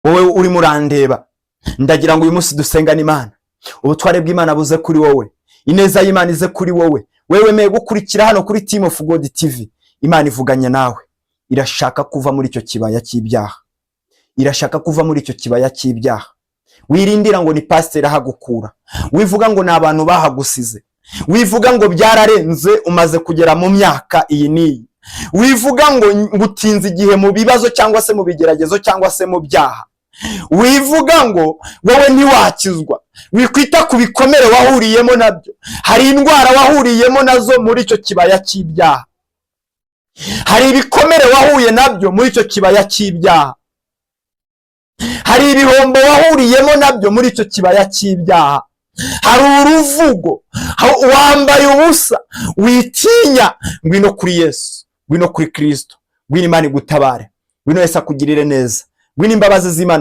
wowe uri murandeba, ndagira ngo uyu munsi dusengane Imana, ubutware bw'Imana buze kuri wowe, ineza y'Imana ize kuri wowe. Wewe meye gukurikira hano kuri Team of God TV, Imana ivuganye nawe, irashaka kuva muri icyo kibaya cy'ibyaha, irashaka kuva muri icyo kibaya cy'ibyaha. Wirindira ngo ni pastor ahagukura, wivuga ngo ni abantu bahagusize, wivuga ngo byararenze umaze kugera mu myaka iyi niyi, wivuga ngo ngutinze igihe mu bibazo cyangwa se mu bigeragezo cyangwa se mu byaha, wivuga ngo wowe ntiwakizwa, wikwita ku bikomere wahuriyemo nabyo. Hari indwara wahuriyemo nazo muri icyo kibaya cy'ibyaha, hari ibikomere wahuye nabyo muri icyo kibaya cy'ibyaha, hari ibihombo wahuriyemo nabyo muri icyo kibaya cy'ibyaha, hari uruvugo, wambaye ubusa, witinya. Ngwino kuri Yesu, ngwino kuri Kristo, ngwino Imana igutabare, ngwino Yesu akugirire neza, ngwino imbabazi z'Imana